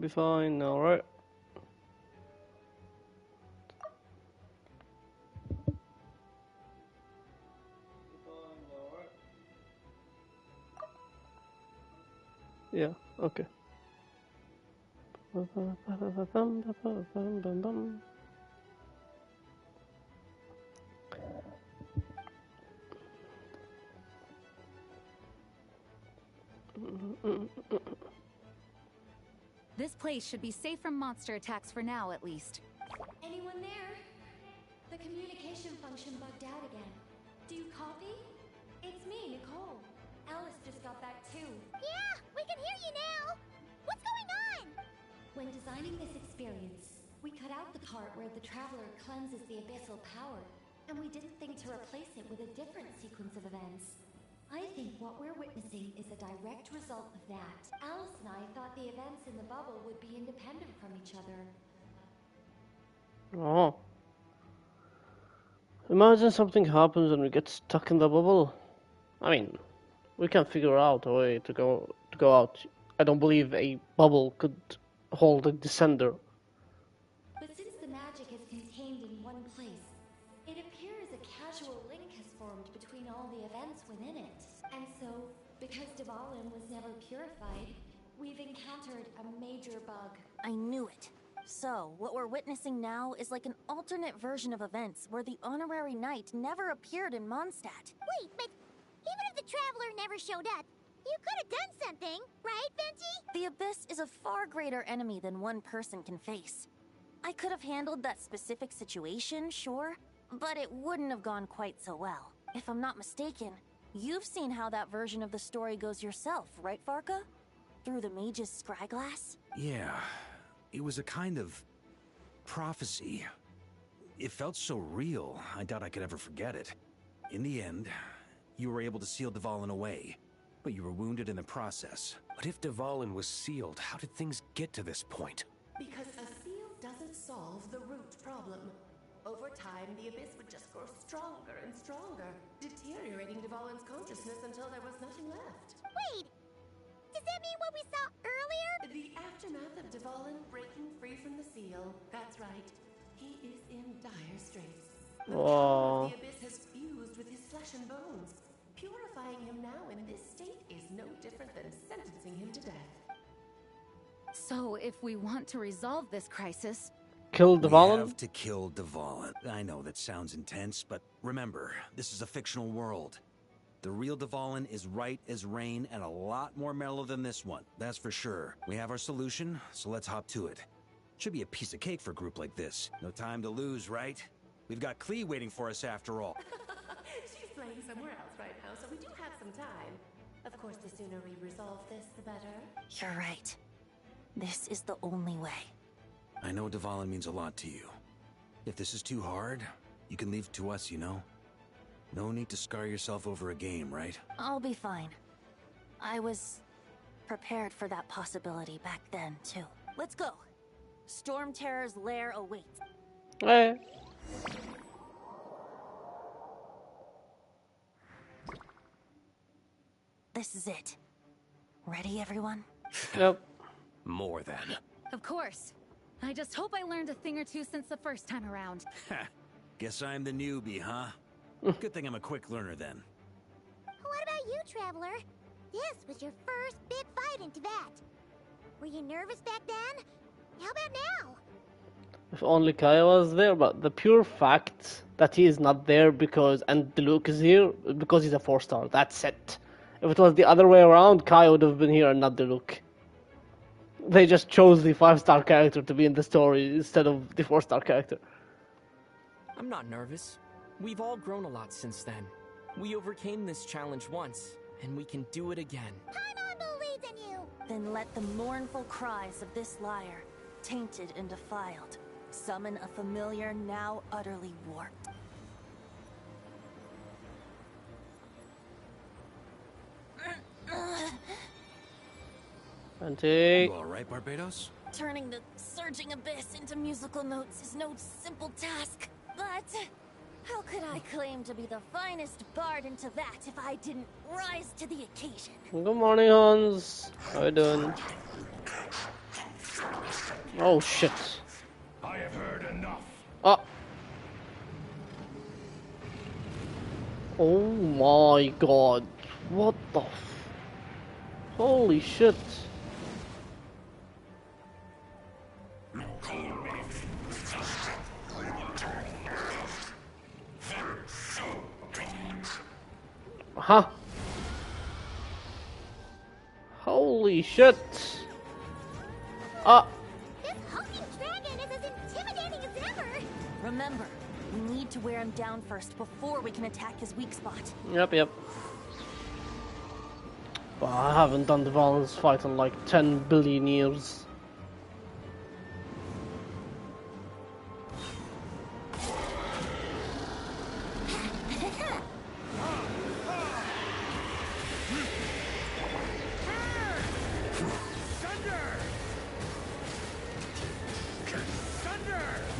be fine now, right? Yeah, okay. This place should be safe from monster attacks for now, at least. Anyone there? The communication function bugged out again. Do you copy? It's me, Nicole. Alice just got back too. Yeah, we can hear you now. What's going on? When designing this experience, we cut out the part where the traveler cleanses the abyssal power, and we didn't think to replace it with a different sequence of events. I think what we're witnessing is a direct result of that. Alice and I thought the events in the bubble would be independent from each other. Oh. Imagine something happens and we get stuck in the bubble. I mean, we can figure out a way to go out. I don't believe a bubble could hold a descender. But since the magic is contained in one place, it appears a casual link has formed between all the events within it. And so, because Dvalin was never purified, we've encountered a major bug. I knew it. So, what we're witnessing now is like an alternate version of events where the honorary knight never appeared in Mondstadt. Wait, but even if the traveler never showed up, you could have done something, right, Venti? The Abyss is a far greater enemy than one person can face. I could have handled that specific situation, sure, but it wouldn't have gone quite so well. If I'm not mistaken, you've seen how that version of the story goes yourself, right, Farka? Through the mage's scryglass? Yeah, it was a kind of prophecy. It felt so real, I doubt I could ever forget it. In the end, you were able to seal Dvalin away, but you were wounded in the process. But if Dvalin was sealed, how did things get to this point? Because a seal doesn't solve the root problem. Over time, the Abyss would just grow stronger and stronger, deteriorating Dvalin's consciousness until there was nothing left. Wait! Does that mean what we saw earlier? The aftermath of Dvalin breaking free from the seal. That's right. He is in dire straits. The power of the Abyss has fused with his flesh and bones. Purifying him now in this state is no different than sentencing him to death. So, if we want to resolve this crisis... Kill Dvalin? We have to kill Dvalin. I know that sounds intense, but remember, this is a fictional world. The real Dvalin is right as rain and a lot more mellow than this one, that's for sure. We have our solution, so let's hop to it. Should be a piece of cake for a group like this. No time to lose, right? We've got Klee waiting for us after all. She's playing somewhere else right now, so we do have some time. Of course, the sooner we resolve this, the better. You're right. This is the only way. I know Dvalin means a lot to you. If this is too hard, you can leave it to us, you know? No need to scar yourself over a game, right? I'll be fine. I was prepared for that possibility back then, too. Let's go. Storm Terror's lair awaits. Hey. This is it. Ready, everyone? Yep. More than. Of course. I just hope I learned a thing or two since the first time around. Guess I'm the newbie, huh? Good thing I'm a quick learner then. What about you, Traveler? This was your first big fight in Tibet. Were you nervous back then? How about now? If only Kaya was there, but the pure fact that he is not there because and Luke is here because he's a 4-star. That's it. If it was the other way around, Kaya would have been here and not Luke. They just chose the 5-star character to be in the story instead of the 4-star character. I'm not nervous. We've all grown a lot since then. We overcame this challenge once, and we can do it again. Paimon believes in you! Then let the mournful cries of this liar, tainted and defiled, summon a familiar now utterly warped. Auntie. You alright, Barbados? Turning the surging abyss into musical notes is no simple task. But how could I claim to be the finest bard in Tibet if I didn't rise to the occasion? Good morning, Hans. How you doing? Oh shit. I have heard enough. Oh. Oh my god. What the f... Holy shit. Huh? Holy shit. Ah. This hulking dragon is as intimidating as ever. Remember, we need to wear him down first before we can attack his weak spot. Yep. But I haven't done the violence fight in like 10 billion years.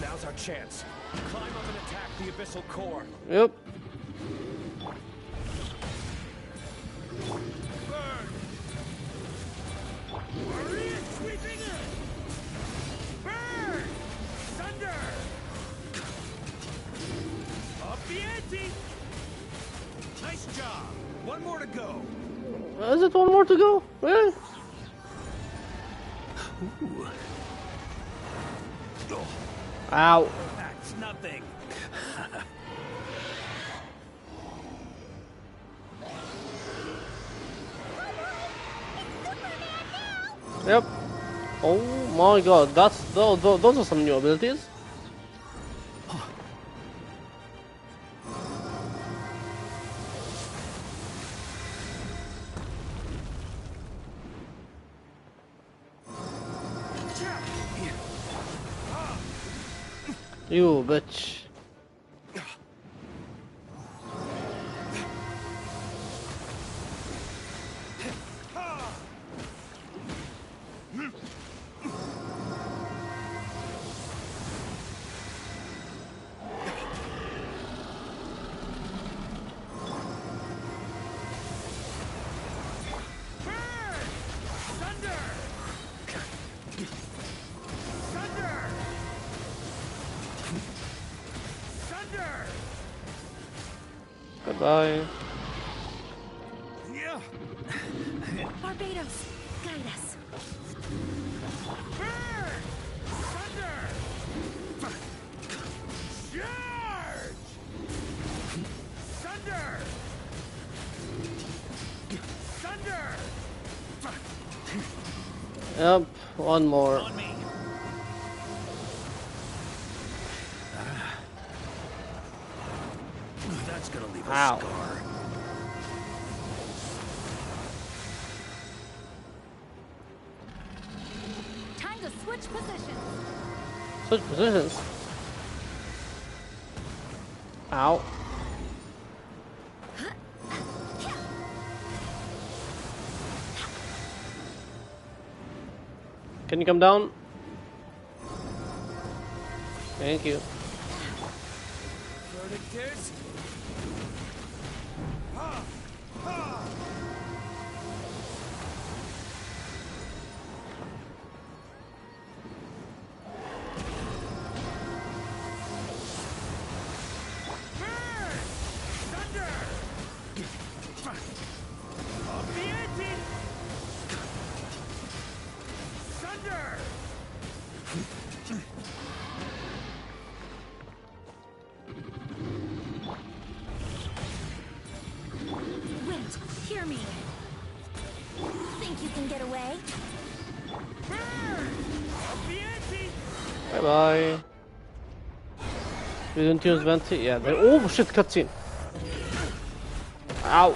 Now's our chance. Climb up and attack the abyssal core. Yep. Nice job. One more to go. Is it one more to go? Really? Ooh. Ow. That's nothing. Yep. Oh my god, that's those are some new abilities. You bitch. Goodbye. Barbados, guide us. Yep, one more. That's gonna leave a Ow. scar. Time to switch positions. Switch positions. Ow. Can you come down? Thank you. Verdict is... Wait, hear me. Think you can get away? Bye bye. We didn't use Venti? Yeah, they oh shit, cutscene. Ow.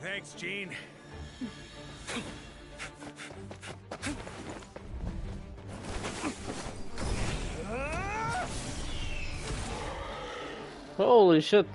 Thanks, Gene. Holy shit.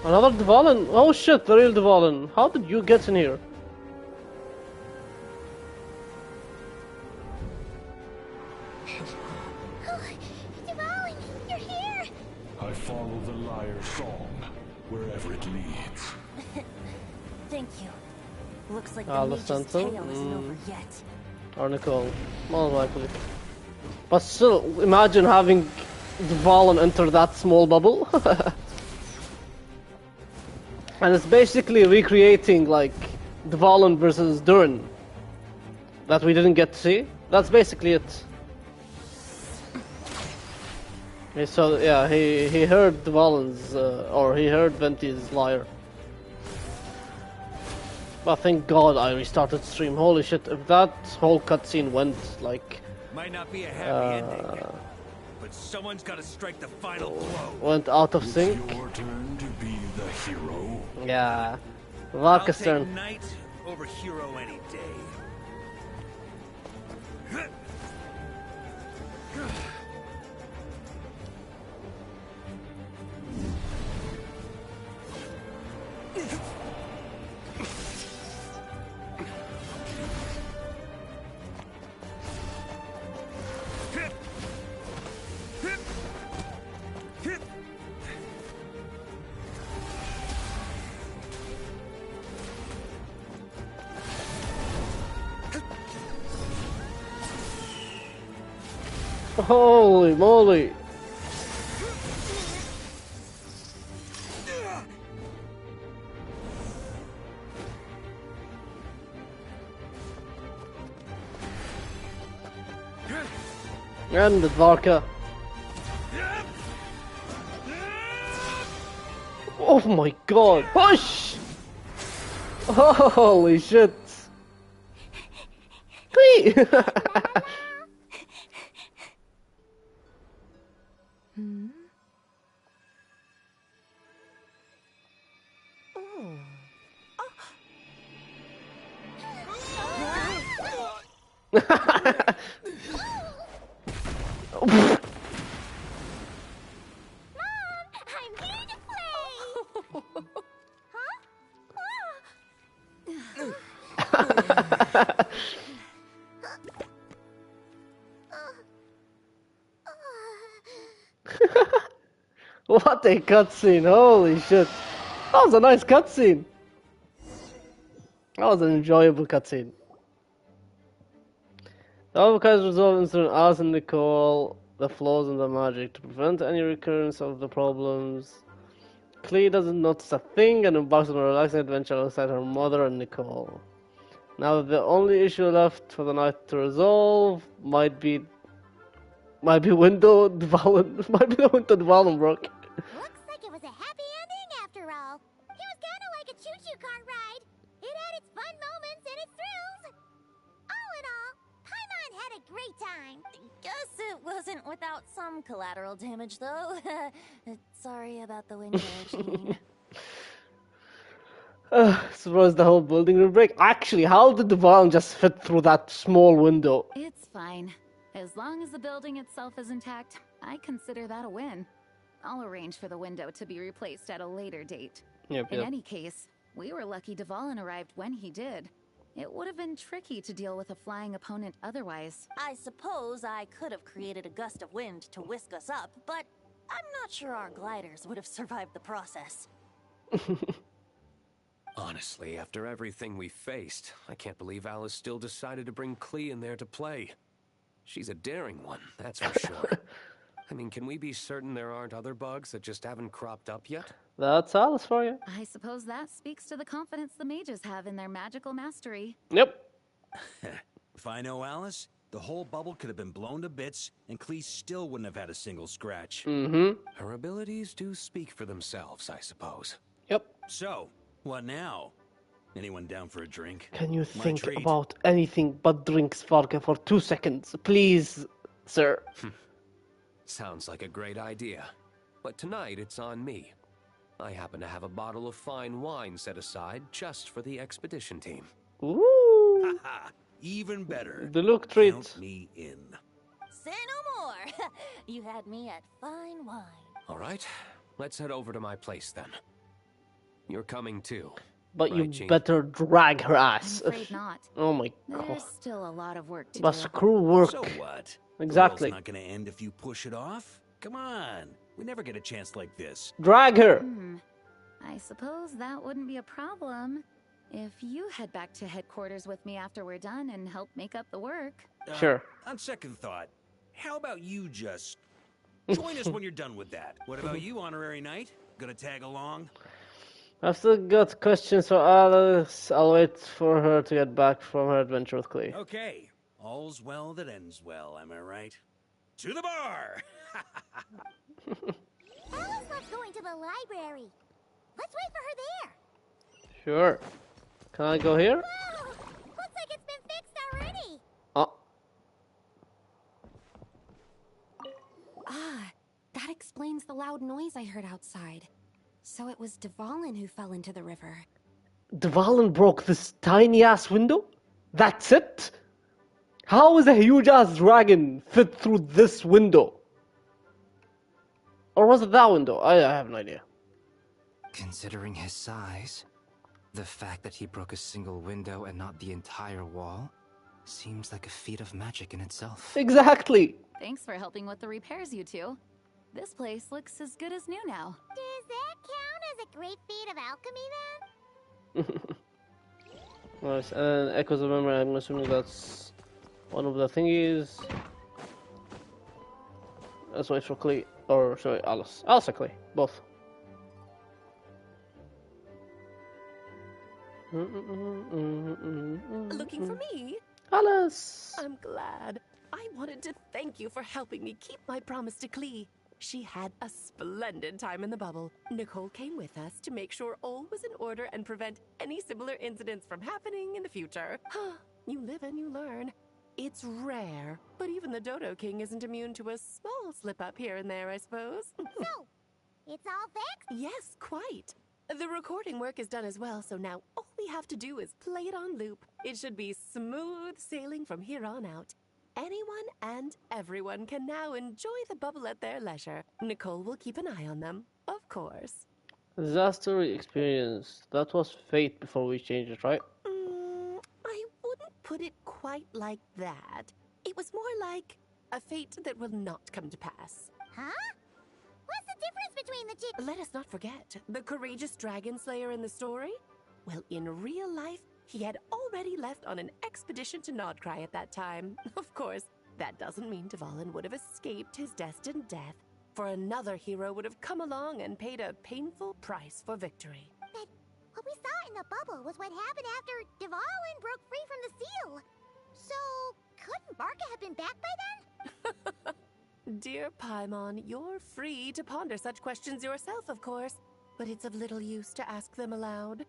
Another Dvalin? Oh shit, the real Dvalin. How did you get in here? Dvalin, you're here! I follow the liar's song, wherever it leads. Thank you. Looks like the Alice mage's Center? tale isn't over yet. Or Nicole. More likely. But still, imagine having Dvalin enter that small bubble. And it's basically recreating like Dvalin versus Durin that we didn't get to see. That's basically it. So yeah, he heard Dvalin's or he heard Venti's lyre. But thank God I restarted stream. Holy shit! If that whole cutscene went like Might not be a happy ending, but someone's got to strike the final blow. went out of sync. It's your turn to be the hero. Yeah, I'll Varka's take turn. knight over hero any day. Holy moly! And the Varka. Oh my god! Push! Holy shit! Whee! I'm here to play! What a cutscene! Holy shit! That was a nice cutscene. That was an enjoyable cutscene. The Avocats resolve incident Alice and Nicole the flaws in the magic to prevent any recurrence of the problems. Clee doesn't notice a thing and embarks on a relaxing adventure alongside her mother and Nicole. Now the only issue left for the night to resolve might be window Dvalin might be the window Dvalin broke. Looks like it was a happy ending after all. It was kinda like a choo-choo car ride. It had its fun moments and its thrills. All in all, Paimon had a great time. Guess it wasn't without some collateral damage, though. Sorry about the window, Jean. Surprised the whole building will break. Actually, how did Dvalin just fit through that small window? It's fine. As long as the building itself is intact, I consider that a win. I'll arrange for the window to be replaced at a later date. Yep, In any case, we were lucky Dvalin arrived when he did. It would have been tricky to deal with a flying opponent otherwise. I suppose I could have created a gust of wind to whisk us up, but I'm not sure our gliders would have survived the process. Honestly, after everything we faced, I can't believe Alice still decided to bring Clee in there to play. She's a daring one, that's for sure. I mean, can we be certain there aren't other bugs that just haven't cropped up yet? That's Alice for you. I suppose that speaks to the confidence the mages have in their magical mastery. Yep. If I know Alice, the whole bubble could have been blown to bits, and Clee still wouldn't have had a single scratch. Her abilities do speak for themselves, I suppose. Yep. So, what now? Anyone down for a drink? Can you My think treat. about anything but drinks, Varka, for 2 seconds, please, sir? Sounds like a great idea. But tonight it's on me. I happen to have a bottle of fine wine set aside just for the expedition team. Ooh. Ha! Even better. The look treat. Count me in. Say no more. You had me at fine wine. All right, let's head over to my place then. You're coming too. But Right, you Jean? better drag her ass. I'm afraid not. Oh my There's god. still a lot of work to But do. screw work. So what? Exactly. The world's not gonna end if you push it off. Come on. We never get a chance like this. Drag her. I suppose that wouldn't be a problem if you head back to headquarters with me after we're done and help make up the work. Sure. On second thought, how about you just join us when you're done with that? What about you, Honorary Knight? Gonna tag along? I've still got questions for Alice. I'll wait for her to get back from her adventure with Klee. Okay. All's well that ends well, am I right? To the bar! Alice loves going to the library. Let's wait for her there. Sure. Can I go here? Whoa! Looks like it's been fixed already. Oh. Ah, that explains the loud noise I heard outside. So it was Dvalin who fell into the river. Dvalin broke this tiny ass window? That's it? How is a huge ass dragon fit through this window? Or was it that window? I have no idea. Considering his size, the fact that he broke a single window and not the entire wall seems like a feat of magic in itself. Exactly. Thanks for helping with the repairs, you two. This place looks as good as new now. Does that count as a great feat of alchemy then? Nice. And echoes of memory, I'm assuming that's one of the thingies. Let's wait for Klee. Or, sorry, Alice. Alice or Klee. Both. Looking for me? Alice! I'm glad. I wanted to thank you for helping me keep my promise to Klee. She had a splendid time in the bubble. Nicole came with us to make sure all was in order and prevent any similar incidents from happening in the future. You live and you learn. It's rare, but even the Dodo King isn't immune to a small slip-up here and there, I suppose. So, it's all fixed? Yes, quite. The recording work is done as well, so now all we have to do is play it on loop. It should be smooth sailing from here on out. Anyone and everyone can now enjoy the bubble at their leisure. Nicole will keep an eye on them, of course. Disaster experience. That was fate before we changed it, right? I wouldn't put it quite like that. It was more like a fate that will not come to pass. Huh? What's the difference between the two? Let us not forget the courageous dragon slayer in the story. Well, in real life, he had already left on an expedition to Nodcry at that time. Of course, that doesn't mean Dvalin would have escaped his destined death, for another hero would have come along and paid a painful price for victory. But what we saw in the bubble was what happened after Dvalin broke free from the seal. So, couldn't Barca have been back by then? Dear Paimon, you're free to ponder such questions yourself, of course, but it's of little use to ask them aloud.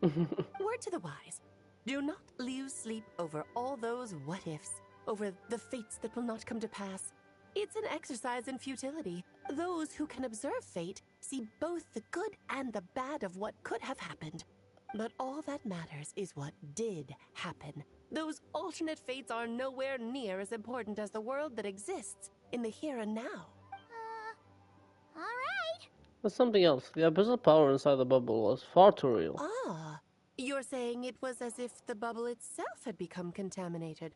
Word to the wise. Do not lose sleep over all those what-ifs, over the fates that will not come to pass. It's an exercise in futility. Those who can observe fate see both the good and the bad of what could have happened. But all that matters is what did happen. Those alternate fates are nowhere near as important as the world that exists in the here and now. Alright. There's something else. The abyssal power inside the bubble was far too real. Ah, you're saying it was as if the bubble itself had become contaminated.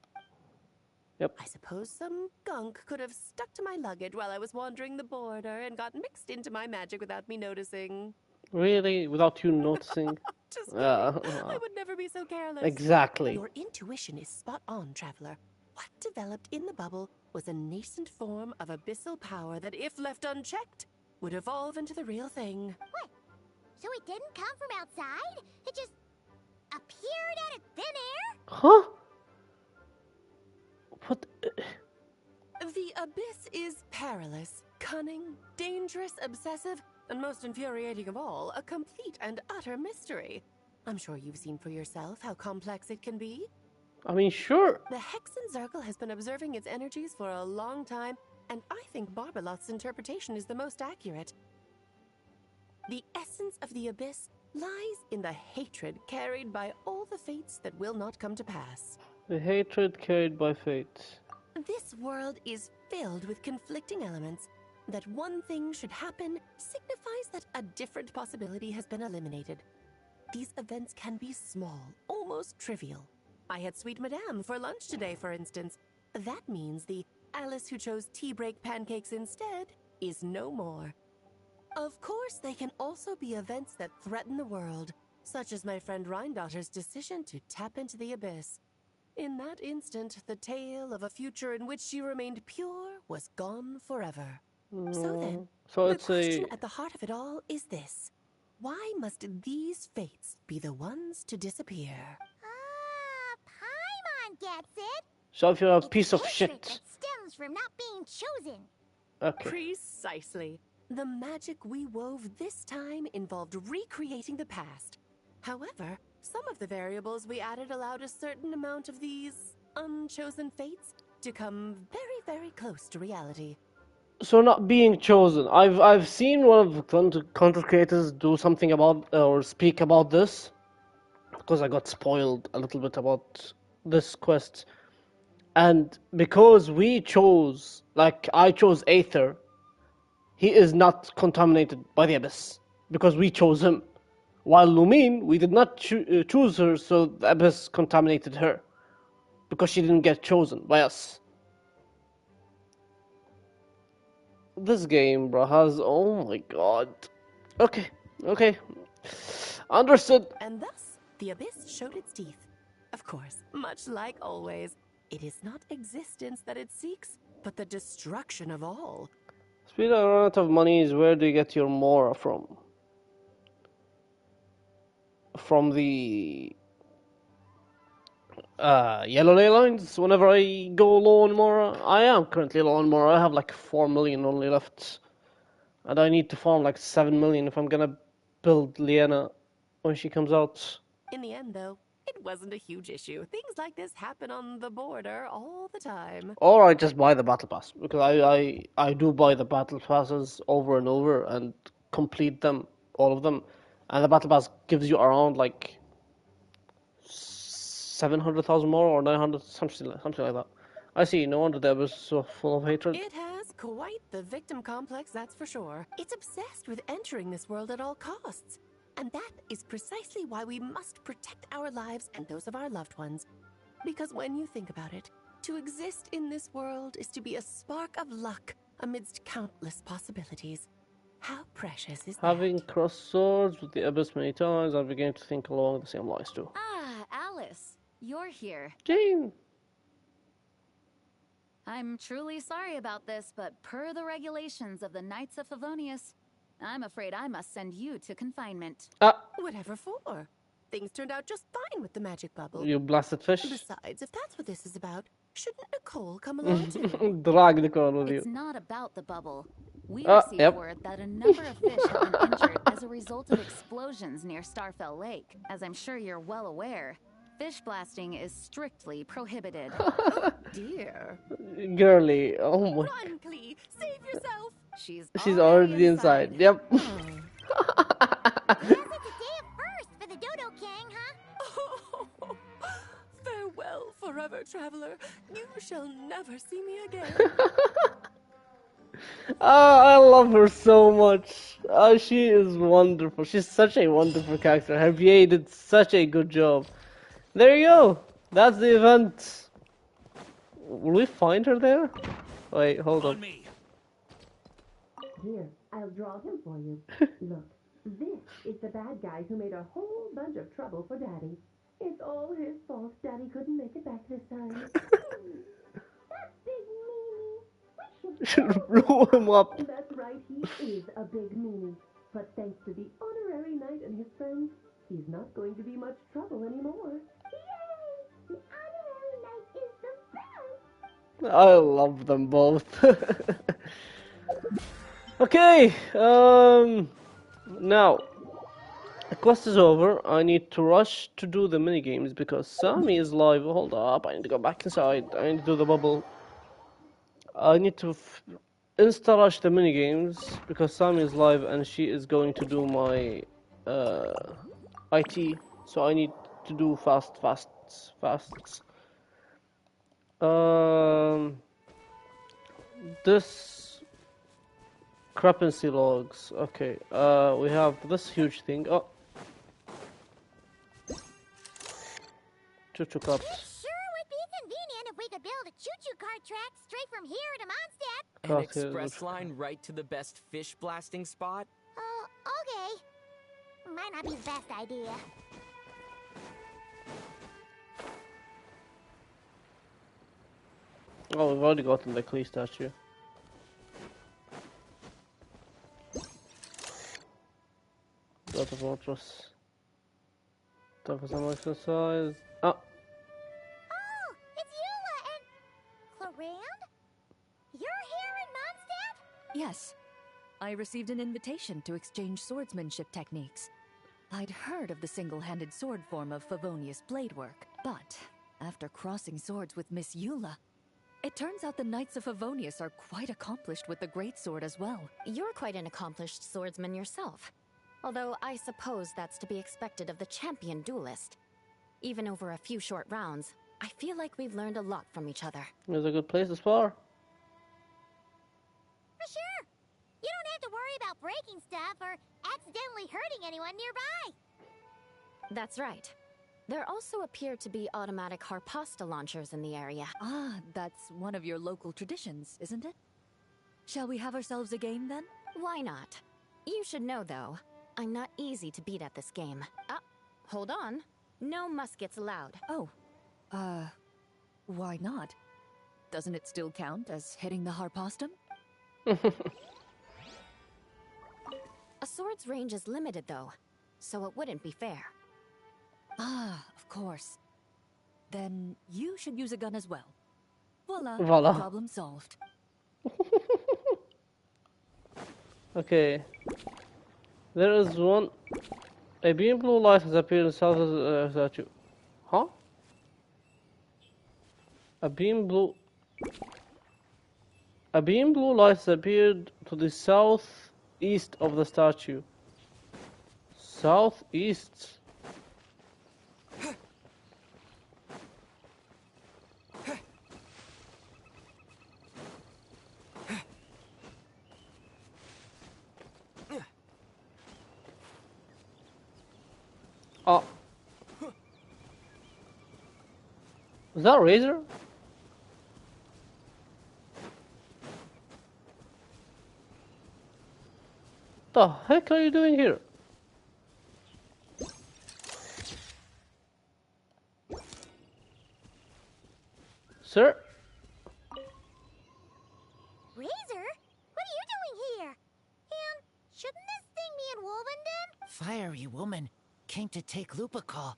Yep. I suppose some gunk could have stuck to my luggage while I was wandering the border and got mixed into my magic without me noticing. Really? Without you noticing? Just kidding. I would never be so careless. Exactly. Your intuition is spot on, Traveler. What developed in the bubble was a nascent form of abyssal power that, if left unchecked, would evolve into the real thing. What? So it didn't come from outside? It just appeared out of thin air? Huh? What? The abyss is perilous, cunning, dangerous, obsessive, and most infuriating of all, a complete and utter mystery. I'm sure you've seen for yourself how complex it can be. I mean, sure. The Hexen Circle has been observing its energies for a long time, and I think Barbalot's interpretation is the most accurate. The essence of the abyss lies in the hatred carried by all the fates that will not come to pass. The hatred carried by fate. This world is filled with conflicting elements, That one thing should happen signifies that a different possibility has been eliminated. These events can be small, almost trivial. I had Sweet Madame for lunch today, for instance. That means the Alice who chose tea break pancakes instead is no more. Of course, they can also be events that threaten the world, such as my friend Rhindotter's decision to tap into the abyss. In that instant, the tale of a future in which she remained pure was gone forever. So then, So the it's question at the heart of it all is this. Why must these fates be the ones to disappear? Paimon gets it. So if you're a It's piece of hatred shit. that stems from not being chosen. Okay. Precisely. The magic we wove this time involved recreating the past. However, some of the variables we added allowed a certain amount of these unchosen fates to come very, very close to reality. So not being chosen. I've seen one of the content creators do something about or speak about this because I got spoiled a little bit about this quest. And because we chose, like I chose Aether, he is not contaminated by the abyss because we chose him. While Lumine, we did not choose her, so the abyss contaminated her because she didn't get chosen by us. This game, bro, has... Oh my god. Okay, okay. Understood. And thus, the abyss showed its teeth. Of course, much like always, it is not existence that it seeks, but the destruction of all. Speed of run out of money is where do you get your Mora from? From the yellow ley lines. Whenever I go low on Mora, I am currently low on Mora. I have like 4 million only left. And I need to farm like 7 million if I'm gonna build Liana when she comes out. In the end, though, it wasn't a huge issue. Things like this happen on the border all the time. Or I just buy the battle pass, because I do buy the battle passes over and over and complete them, all of them. And the battle pass gives you around like 700,000 more or 900, something like that. I see, no wonder that was so full of hatred. It has quite the victim complex, that's for sure. It's obsessed with entering this world at all costs. And that is precisely why we must protect our lives and those of our loved ones. Because when you think about it, to exist in this world is to be a spark of luck amidst countless possibilities. How precious is Having that? crossed swords with the Abyss many times, I'm beginning to think along the same lines too. Ah, Alice, you're here. Jane! I'm truly sorry about this, but per the regulations of the Knights of Favonius, I'm afraid I must send you to confinement. Whatever for? Things turned out just fine with the magic bubble. You blasted fish. Besides, if that's what this is about, shouldn't Nicole come along too? Drag Nicole with you. It's not about the bubble. We received word that a number of fish have been injured as a result of explosions near Starfell Lake. As I'm sure you're well aware, fish blasting is strictly prohibited. Oh dear. Girly, oh my... Run, Clee! Save yourself! She's already inside. Yep. Guess it's a day of first for the Dodo King, huh? Farewell, forever traveler. You shall never see me again. I love her so much. She is wonderful. She's such a wonderful character. Her VA did such a good job. There you go. That's the event. Will we find her there? Wait, hold on. Here, I'll draw him for you. Look, this is the bad guy who made a whole bunch of trouble for Daddy. It's all his fault Daddy couldn't make it back this time. That big meanie. We Should blow him up. That's right, he is a big meanie. But thanks to the honorary knight and his friends, he's not going to be much trouble anymore. Yay! The honorary knight is the best! I love them both. Okay, now, the quest is over. I need to rush to do the minigames because Sammy is live. Hold up, I need to go back inside. I need to do the bubble. I need to insta-rush the minigames because Sammy is live and she is going to do my IT. So I need to do fast. This Discrepancy logs. Okay. We have this huge thing. Oh. Choo-choo cups. It sure would be convenient if we could build a choo-choo cart track straight from here to Mondstadt. An express line right to the best fish blasting spot? Oh, okay. Might not be the best idea. Oh, we've already gotten the Klee statue. Got the fortress. Time for some exercise. Ah! Oh, it's Eula and... Clarand? You're here in Mondstadt? Yes. I received an invitation to exchange swordsmanship techniques. I'd heard of the single-handed sword form of Favonius blade work, but after crossing swords with Miss Eula, it turns out the Knights of Favonius are quite accomplished with the greatsword as well. You're quite an accomplished swordsman yourself. Although I suppose that's to be expected of the champion duelist. Even over a few short rounds, I feel like we've learned a lot from each other. It's a good place to spar. For sure. You don't have to worry about breaking stuff or accidentally hurting anyone nearby. That's right. There also appear to be automatic harpasta launchers in the area. Ah, that's one of your local traditions, isn't it? Shall we have ourselves a game then? Why not? You should know, though, I'm not easy to beat at this game. Ah, hold on. No muskets allowed. Oh, why not? Doesn't it still count as hitting the harpastum? A sword's range is limited, though, so it wouldn't be fair. Ah, of course. Then you should use a gun as well. Voila. Problem solved. Okay. There is one. A beam blue light has appeared in south of the statue. Huh? A beam blue light has appeared to the southeast of the statue. Southeast. Oh. Is that Razor? The heck are you doing here? Sir? Razor? What are you doing here? And shouldn't this thing be in Wolvenden? Fiery woman came to take Lupacol.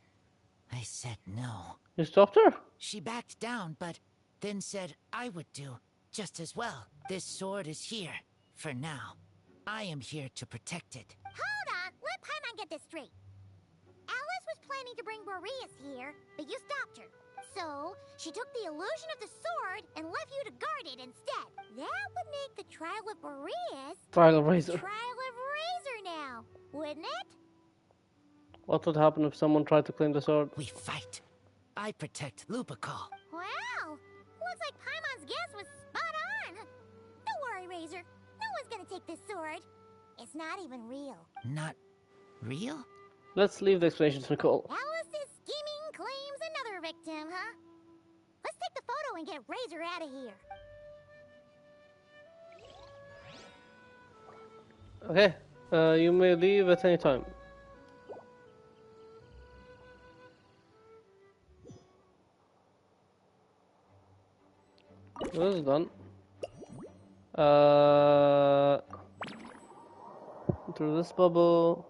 I said no. You stopped her? She backed down, but then said I would do just as well. This sword is here, for now. I am here to protect it. Hold on, let Paimon get this straight. Alice was planning to bring Boreas here, but you stopped her. So, she took the illusion of the sword and left you to guard it instead. That would make the trial of Boreas... Trial of Razor. Trial of Razor now, wouldn't it? What would happen if someone tried to claim the sword? We fight. I protect Lupacol. Wow! Looks like Paimon's guess was spot on. Don't worry, Razor. No one's gonna take this sword. It's not even real. Not real? Let's leave the explanation to Nicole. Alice's scheming claims another victim, huh? Let's take the photo and get Razor out of here. Okay, you may leave at any time. This is done. Through this bubble.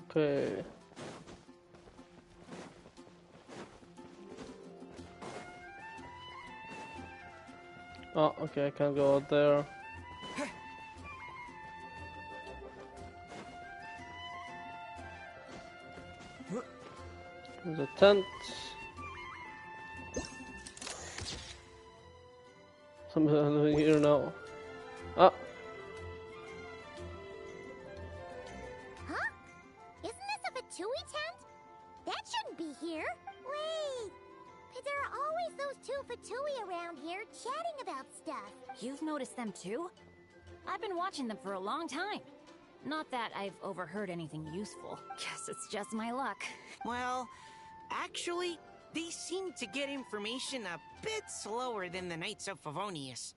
Okay. Oh, okay, I can't go out there. There's a tent. Somebody's living here now. Ah. Huh? Isn't this a Fatui tent? That shouldn't be here. Wait, always those two Fatui around here chatting about stuff. You've noticed them too? I've been watching them for a long time. Not that I've overheard anything useful. Guess it's just my luck. Well, actually, they seem to get information a bit slower than the Knights of Favonius.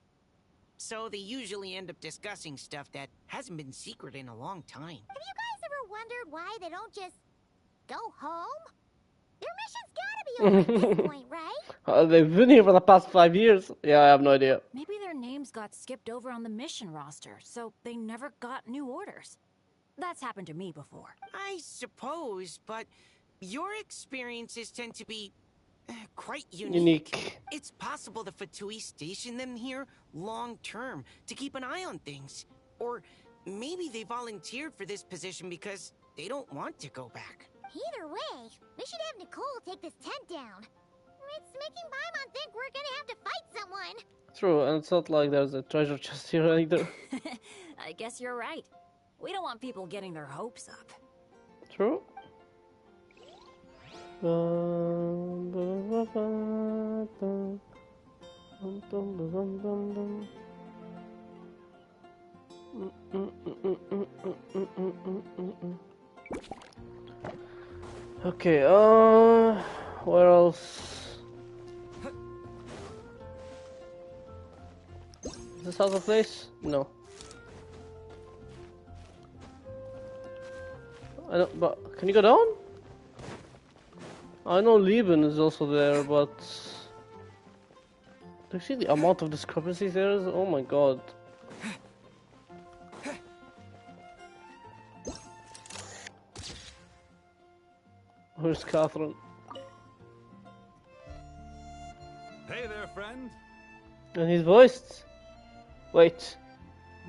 So they usually end up discussing stuff that hasn't been secret in a long time. Have you guys ever wondered why they don't just go home? Their mission's gotta be over at this point, right? They've been here for the past 5 years. Yeah, I have no idea. Maybe their names got skipped over on the mission roster, so they never got new orders. That's happened to me before. I suppose, but your experiences tend to be quite unique. It's possible the Fatui stationed them here long-term to keep an eye on things. Or maybe they volunteered for this position because they don't want to go back. Either way, we should have Nicole take this tent down. It's making Paimon think we're gonna have to fight someone. True, and it's not like there's a treasure chest here either. I guess you're right. We don't want people getting their hopes up. True. Okay, where else? Is this other place? No. I don't, but can you go down? I know Lieben is also there, but do you see the amount of discrepancies there is? Oh my god. Where's Catherine? Hey there, friend. And he's voiced. Wait,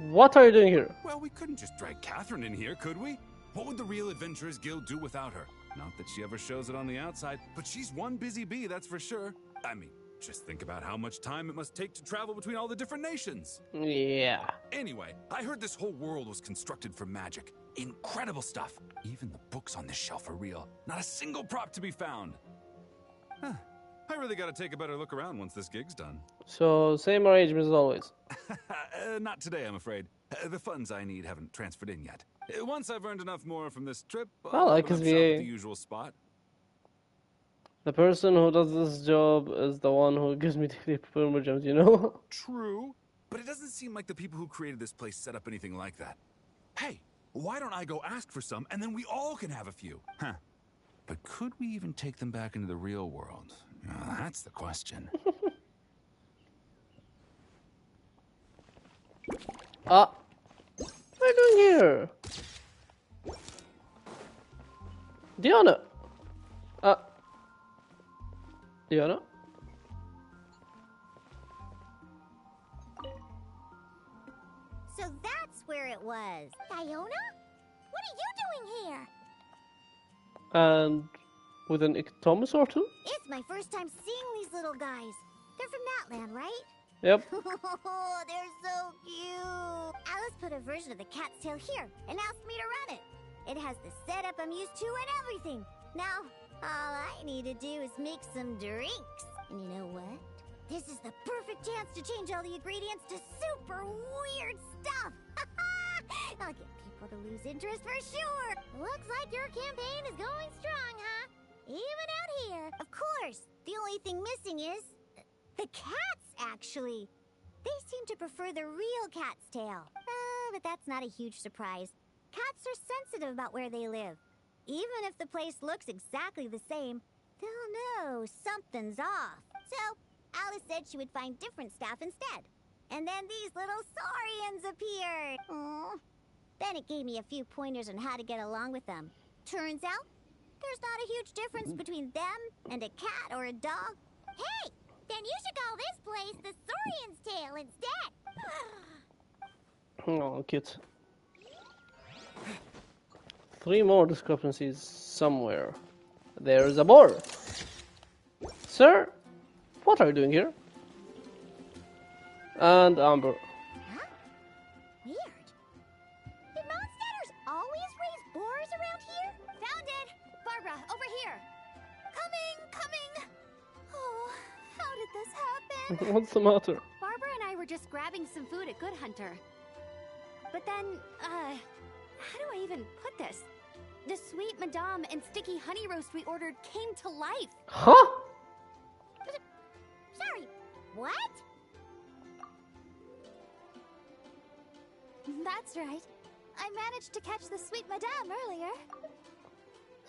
what are you doing here? Well, we couldn't just drag Catherine in here, could we? What would the real Adventurers Guild do without her? Not that she ever shows it on the outside, but she's one busy bee, that's for sure. I mean, just think about how much time it must take to travel between all the different nations. Yeah. Anyway, I heard this whole world was constructed for magic. Incredible stuff. Even the books on this shelf are real. Not a single prop to be found. Huh. I really gotta take a better look around once this gig's done. So, same arrangement as always. Not today, I'm afraid. The funds I need haven't transferred in yet. Once I've earned enough more from this trip, I'll like open his up shop VA. at the usual spot. The person who does this job is the one who gives me the perma gems, you know? True, but it doesn't seem like the people who created this place set up anything like that. Hey, why don't I go ask for some, and then we all can have a few? Huh. But could we even take them back into the real world? That's the question. What are you doing here? Diana! Diana? So that's where it was. Diona? What are you doing here? And with an ectomus or two? It's my first time seeing these little guys. They're from that land, right? Yep. Oh, they're so cute. Alice put a version of the cat's tail here and asked me to run it. It has the setup I'm used to and everything. Now, all I need to do is make some drinks. And you know what? This is the perfect chance to change all the ingredients to super weird stuff. I'll get people to lose interest for sure. Looks like your campaign is going strong, huh? Even out here. Of course, the only thing missing is the cats, actually. They seem to prefer the real cat's tail. But that's not a huge surprise. Cats are sensitive about where they live. Even if the place looks exactly the same, they'll know something's off. So, Alice said she would find different staff instead. And then these little saurians appeared. Aww. Then it gave me a few pointers on how to get along with them. Turns out, there's not a huge difference between them and a cat or a dog. Hey! Then you should call this place the Saurian's Tail instead. Oh, cute. 3 more discrepancies somewhere. There's a boar. Sir, what are you doing here? And Amber. Huh? Weird. Did Mondstatters always raise boars around here? Found it! Barbara, over here! Coming! Oh, how this happen? What's the matter? Barbara and I were just grabbing some food at Good Hunter. But then, how do I even put this? The sweet madame and sticky honey roast we ordered came to life. Huh? Sorry, what? That's right. I managed to catch the sweet madame earlier.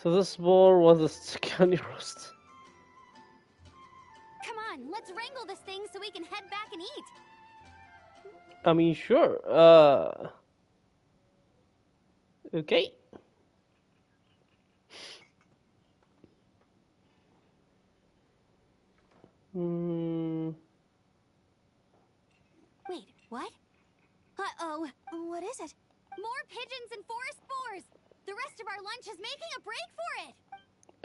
So this boar was a sticky honey roast. Come on, let's wrangle this thing so we can head back and eat. I mean, sure. Okay. Wait, what? Uh-oh. What is it? More pigeons and forest boars! The rest of our lunch is making a break for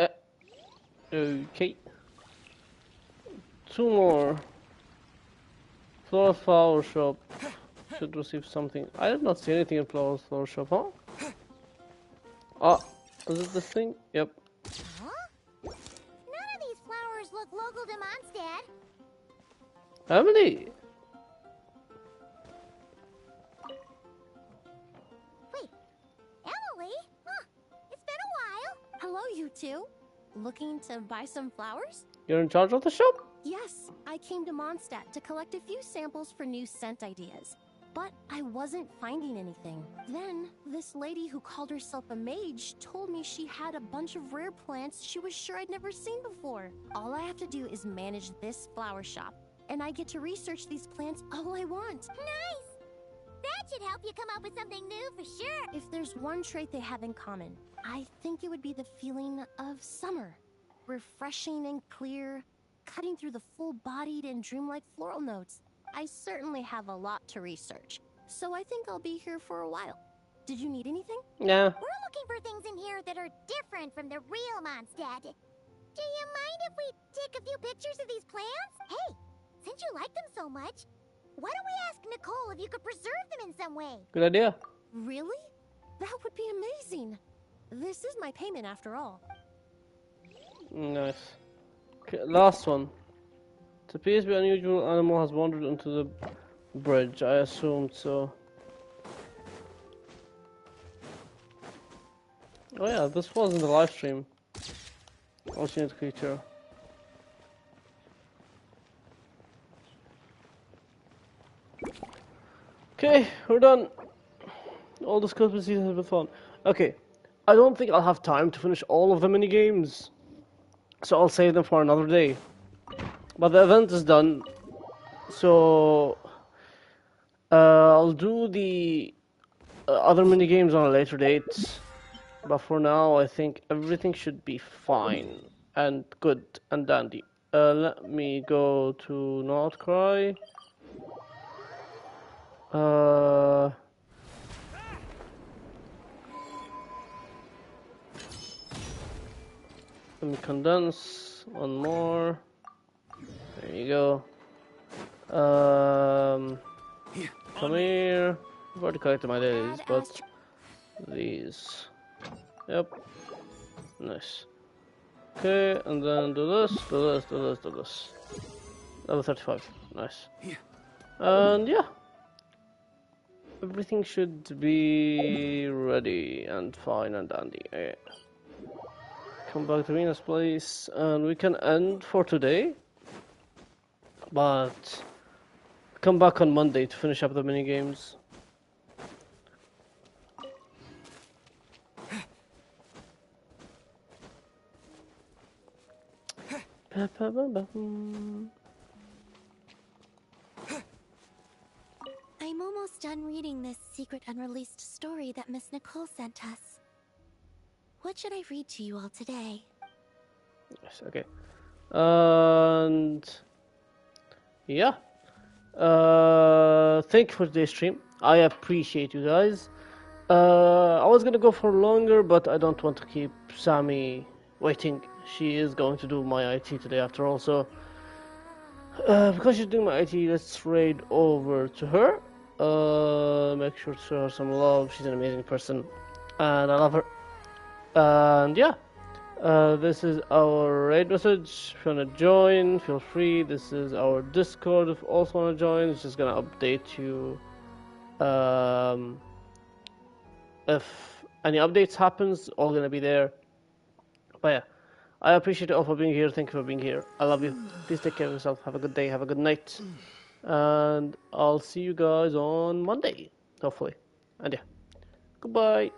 it! Okay. 2 more. Flower shop. Should receive something. I did not see anything in flower shop, huh? Ah, is it this thing? Yep. Huh? None of these flowers look local to Mondstadt. Emily! Wait, Emily? Huh, it's been a while. Hello, you two. Looking to buy some flowers? You're in charge of the shop? Yes, I came to Mondstadt to collect a few samples for new scent ideas. But I wasn't finding anything. Then, this lady who called herself a mage told me she had a bunch of rare plants she was sure I'd never seen before. All I have to do is manage this flower shop, and I get to research these plants all I want. Nice! That should help you come up with something new for sure. If there's one trait they have in common, I think it would be the feeling of summer. Refreshing and clear, cutting through the full-bodied and dreamlike floral notes. I certainly have a lot to research, so I think I'll be here for a while. Did you need anything? Yeah. We're looking for things in here that are different from the real Mondstadt. Do you mind if we take a few pictures of these plants? Hey, since you like them so much, why don't we ask Nicole if you could preserve them in some way? Good idea. Really? That would be amazing. This is my payment after all. Nice. Okay, last one. It appears to be an unusual animal has wandered into the bridge. I assumed so. Oh yeah, this was in the live stream. Alternate creature. Okay, we're done. All this Christmas season has been fun. Okay, I don't think I'll have time to finish all of the mini games, so I'll save them for another day. But the event is done, so I'll do the other mini games on a later date. But for now, I think everything should be fine and good and dandy. Let me go to Not Cry. Let me condense one more. There you go. Come here. I've already collected my dailies, but these. Yep. Nice. Okay, and then do this, do this, do this, do this. Level 35. Nice. And yeah. Everything should be ready and fine and dandy. Okay. Come back to Rena's place, and we can end for today. But come back on Monday to finish up the mini games. I'm almost done reading this secret unreleased story that Miss Nicole sent us. What should I read to you all today? Yes, okay. And yeah. Thank you for today's stream. I appreciate you guys. I was gonna go for longer, but I don't want to keep Sammy waiting. She is going to do my IT today after all, so because she's doing my IT, let's raid over to her. Make sure to show her some love. She's an amazing person, and I love her. And yeah, This is our raid message. If you want to join, feel free. This is our Discord if you also want to join. It's just going to update you if any updates happens, all going to be there. But yeah, I appreciate you all for being here. Thank you for being here. I love you. Please take care of yourself. Have a good day. Have a good night. And I'll see you guys on Monday, hopefully. And yeah, goodbye.